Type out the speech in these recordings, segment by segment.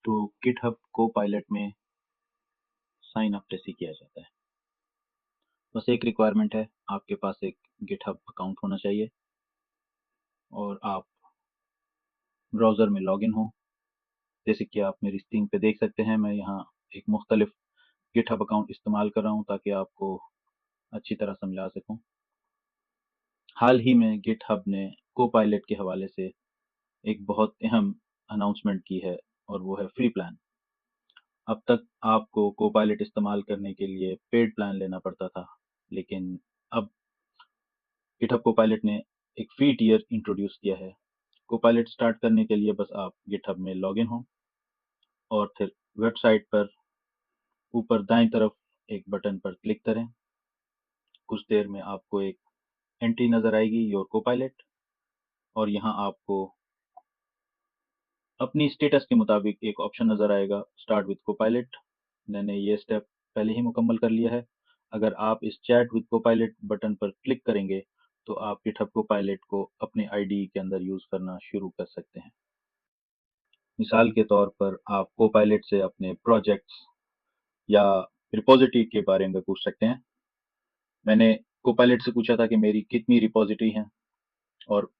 तो GitHub Copilot में sign up कैसे किया जाता है। बस एक रिक्वायरमेंट है, आपके पास एक गिटहब अकाउंट होना चाहिए और आप ब्राउज़र में लॉगिन हो। जैसे कि आप मेरी स्क्रीन पे देख सकते हैं, मैं यहाँ एक मुख्तलिफ गिटहब अकाउंट इस्तेमाल कर रहा हूँ ताकि आपको अच्छी तरह समझा सकूँ। हाल ही में गिटहब ने कोपायलट के हवाले से एक बहुत अहम अनाउंसमेंट की है और वो है फ्री प्लान। अब तक आपको कोपायलट इस्तेमाल करने के लिए पेड प्लान लेना पड़ता था, लेकिन अब गिटहब कोपायलट ने एक फ्री टियर इंट्रोड्यूस किया है। कोपायलट स्टार्ट करने के लिए बस आप गिटहब में लॉगिन हो और फिर वेबसाइट पर ऊपर दाईं तरफ एक बटन पर क्लिक करें। कुछ देर में आपको एक एंट्री नज़र आएगी, योर कोपायलट, और यहाँ आपको अपनी स्टेटस के मुताबिक एक ऑप्शन नज़र आएगा, स्टार्ट विद कोपायलट। मैंने ये स्टेप पहले ही मुकम्मल कर लिया है। अगर आप इस चैट विद कोपायलट बटन पर क्लिक करेंगे तो आप गिटहब कोपायलट को अपने आईडी के अंदर यूज़ करना शुरू कर सकते हैं। मिसाल के तौर पर आप कोपायलट से अपने प्रोजेक्ट्स या रिपोजिटरी के बारे में पूछ सकते हैं। मैंने कोपायलट से पूछा था कि मेरी कितनी रिपोजिटरी हैं और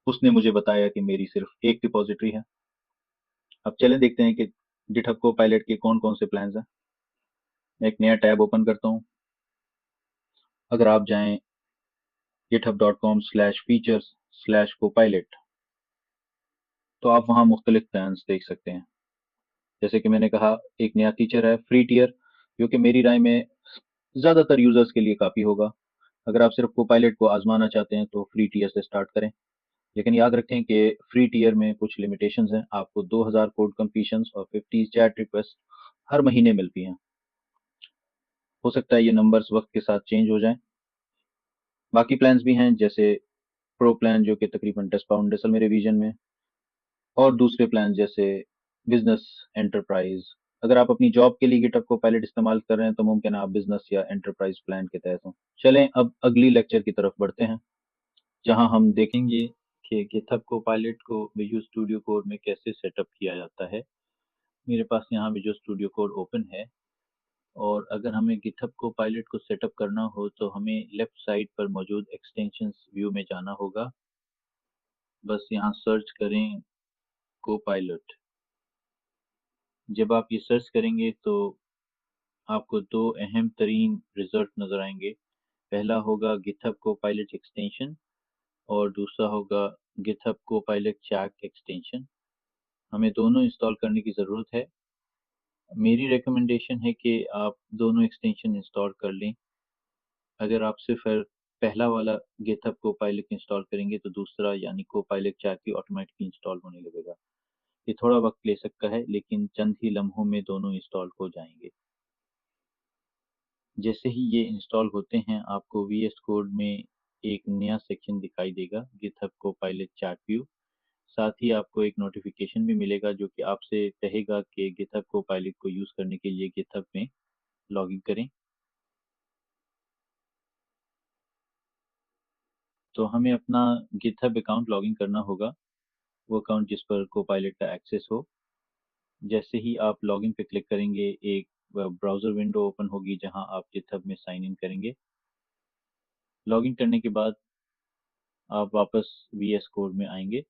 उसने मुझे बताया कि मेरी सिर्फ एक रिपोजिटरी है। अब चलें देखते हैं कि गिटहब कोपायलट के कौन कौन से प्लान्स हैं। मैं एक नया टैब ओपन करता हूँ। अगर आप जाएं github.com/features/copilot तो आप वहाँ मुख्तलिफ प्लान्स देख सकते हैं। जैसे कि मैंने कहा, एक नया फीचर है फ्री टियर, जो कि मेरी राय में ज़्यादातर यूज़र्स के लिए काफ़ी होगा। अगर आप सिर्फ कोपायलट को आजमाना चाहते हैं तो फ्री टियर से स्टार्ट करें, लेकिन याद रखें कि फ्री टियर में कुछ लिमिटेशंस हैं। आपको 2000 कोड कंप्लीशंस और 50 चैट रिक्वेस्ट हर महीने मिलती हैं। हो सकता है ये नंबर्स वक्त के साथ चेंज हो जाएं। बाकी प्लान्स भी हैं, जैसे प्रो प्लान जो कि तकरीबन 10 पाउंड असल में रिवीजन में, और दूसरे प्लान जैसे बिजनेस, एंटरप्राइज। अगर आप अपनी जॉब के लिए गिटहब कोपायलट इस्तेमाल कर रहे हैं तो मुमकिन है आप बिजनेस या एंटरप्राइज प्लान के तहत हों। चलें अब अगली लेक्चर की तरफ बढ़ते हैं, जहां हम देखेंगे कि गिटहब कोपायलट को विजुअल स्टूडियो कोड में कैसे सेटअप किया जाता है। मेरे पास यहाँ विजुअल स्टूडियो कोड ओपन है और अगर हमें गिटहब कोपायलट को सेटअप करना हो तो हमें लेफ्ट साइड पर मौजूद एक्सटेंशंस व्यू में जाना होगा। बस यहाँ सर्च करें कोपायलट। जब आप ये सर्च करेंगे तो आपको दो अहम तरीन रिजल्ट नज़र आएंगे। पहला होगा गिटहब कोपायलट एक्सटेंशन और दूसरा होगा गिटहब कोपायलट चैट एक्सटेंशन। हमें दोनों इंस्टॉल करने की ज़रूरत है। मेरी रिकमेंडेशन है कि आप दोनों एक्सटेंशन इंस्टॉल कर लें। अगर आप सिर्फ पहला वाला गिटहब कोपायलट इंस्टॉल करेंगे तो दूसरा यानी कोपायलट चैट भी ऑटोमेटिकली इंस्टॉल होने लगेगा। ये थोड़ा वक्त ले सकता है, लेकिन चंद ही लम्हों में दोनों इंस्टॉल हो जाएंगे। जैसे ही ये इंस्टॉल होते हैं आपको वीएस कोड में एक नया सेक्शन दिखाई देगा, गिटहब कोपायलट चैट व्यू। साथ ही आपको एक नोटिफिकेशन भी मिलेगा जो कि आपसे कहेगा कि गिटहब कोपायलट को यूज़ करने के लिए गिटहब में लॉगिन करें। तो हमें अपना गिटहब अकाउंट लॉगिन करना होगा, वो अकाउंट जिस पर कोपायलट का एक्सेस हो। जैसे ही आप लॉगिन पे क्लिक करेंगे एक ब्राउज़र विंडो ओपन होगी जहां आप गिटहब में साइन इन करेंगे। लॉगिन करने के बाद आप वापस वीएस कोड में आएंगे।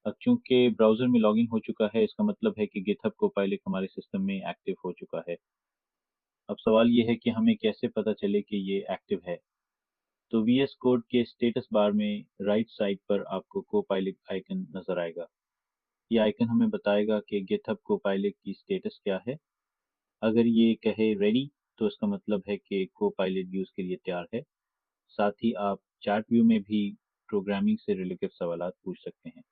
अब चूंकि ब्राउज़र में लॉगिन हो चुका है, इसका मतलब है कि गिटहब कोपायलट हमारे सिस्टम में एक्टिव हो चुका है। अब सवाल ये है कि हमें कैसे पता चले कि ये एक्टिव है। तो वीएस कोड के स्टेटस बार में राइट साइड पर आपको कोपायलट आइकन नज़र आएगा। ये आइकन हमें बताएगा कि गिटहब कोपायलट की स्टेटस क्या है। अगर ये कहे रेडी तो इसका मतलब है कि कोपायलट यूज़ के लिए तैयार है। साथ ही आप चैट व्यू में भी प्रोग्रामिंग से रिलेटेड सवालात पूछ सकते हैं।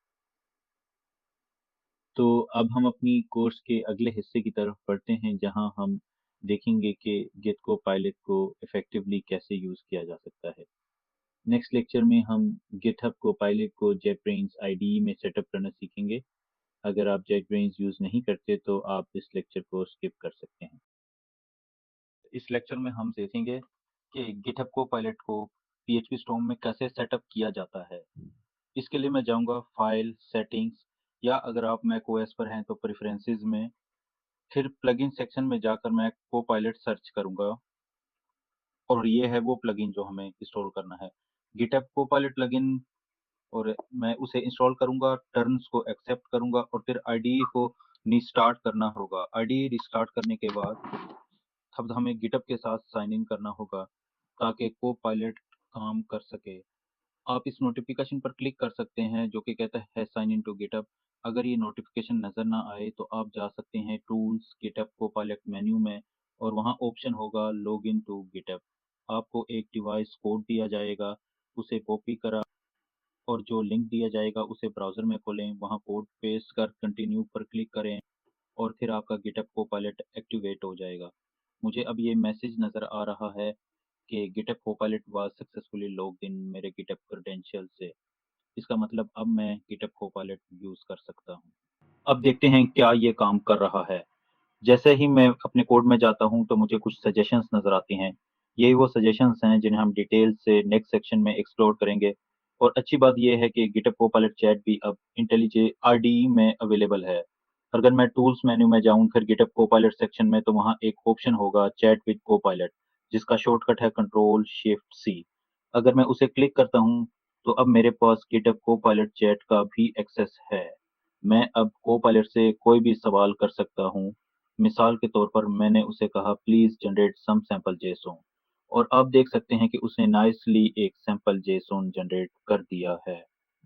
तो अब हम अपनी कोर्स के अगले हिस्से की तरफ बढ़ते हैं, जहां हम देखेंगे कि गिट कोपायलट को इफ़ेक्टिवली कैसे यूज़ किया जा सकता है। नेक्स्ट लेक्चर में हम गिटहब कोपायलट को जेटब्रेन्स आईडीई में सेटअप करना सीखेंगे। अगर आप जेटब्रेन्स यूज़ नहीं करते तो आप इस लेक्चर को स्किप कर सकते हैं। इस लेक्चर में हम देखेंगे कि गिटहब कोपायलट को पीएचपी स्टॉर्म में कैसे सेटअप किया जाता है। इसके लिए मैं जाऊंगा फाइल, सेटिंग्स या अगर आप मैक ओएस पर हैं तो प्रेफरेंसेस में, फिर प्लगइन सेक्शन में जाकर मैं कोपायलट सर्च करूंगा और ये है वो प्लगइन जो हमें इंस्टॉल करना है, गिटहब कोपायलट प्लगइन। और मैं उसे इंस्टॉल करूंगा, टर्म्स को एक्सेप्ट करूंगा और फिर आईडीई को रिस्टार्ट करना होगा। आईडीई रिस्टार्ट करने के बाद तब हमें गिटहब के साथ साइन इन करना होगा ताकि कोपायलट काम कर सके। आप इस नोटिफिकेशन पर क्लिक कर सकते हैं जो कि कहता है साइन इन टू गिटहब। अगर ये नोटिफिकेशन नज़र ना आए तो आप जा सकते हैं टूल्स गिटहब कोपायलट मेन्यू में और वहाँ ऑप्शन होगा लॉग इन टू गिटहब। आपको एक डिवाइस कोड दिया जाएगा, उसे कॉपी करा और जो लिंक दिया जाएगा उसे ब्राउज़र में खोलें, वहाँ कोड पेस्ट कर कंटिन्यू पर क्लिक करें और फिर आपका गिटहब कोपायलट एक्टिवेट हो जाएगा। मुझे अब ये मैसेज नज़र आ रहा है कि GitHub Copilot was successfully logged in मेरे गिटहब क्रेडेंशियल से। इसका मतलब अब मैं गिटहब कोपायलट यूज़ कर सकता हूँ। अब देखते हैं क्या ये काम कर रहा है। जैसे ही मैं अपने कोड में जाता हूँ तो मुझे कुछ सजेशंस नज़र आती हैं। यही वो सजेशंस हैं जिन्हें हम डिटेल से नेक्स्ट सेक्शन में एक्सप्लोर करेंगे। और अच्छी बात यह है कि गिटहब कोपायलट चैट भी अब इंटेलिजे आरडीई में अवेलेबल है। अगर मैं टूल्स मेन्यू में जाऊँ फिर गिटहब कोपायलट सेक्शन में तो वहाँ एक ऑप्शन होगा चैट विद कोपायलट, जिसका शॉर्टकट है कंट्रोल शिफ्ट सी। अगर मैं उसे क्लिक करता हूँ तो अब मेरे पास गिटहब कोपायलट चैट का भी एक्सेस है। मैं अब कोपायलट से कोई भी सवाल कर सकता हूँ। मिसाल के तौर पर मैंने उसे कहा please generate some sample JSON और आप देख सकते हैं कि उसने नाइसली एक सैंपल जेसोन जनरेट कर दिया है।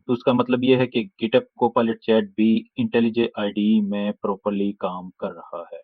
तो उसका मतलब ये है कि गिटहब कोपायलट चैट भी इंटेलिजे आईडीई में प्रॉपर्ली काम कर रहा है।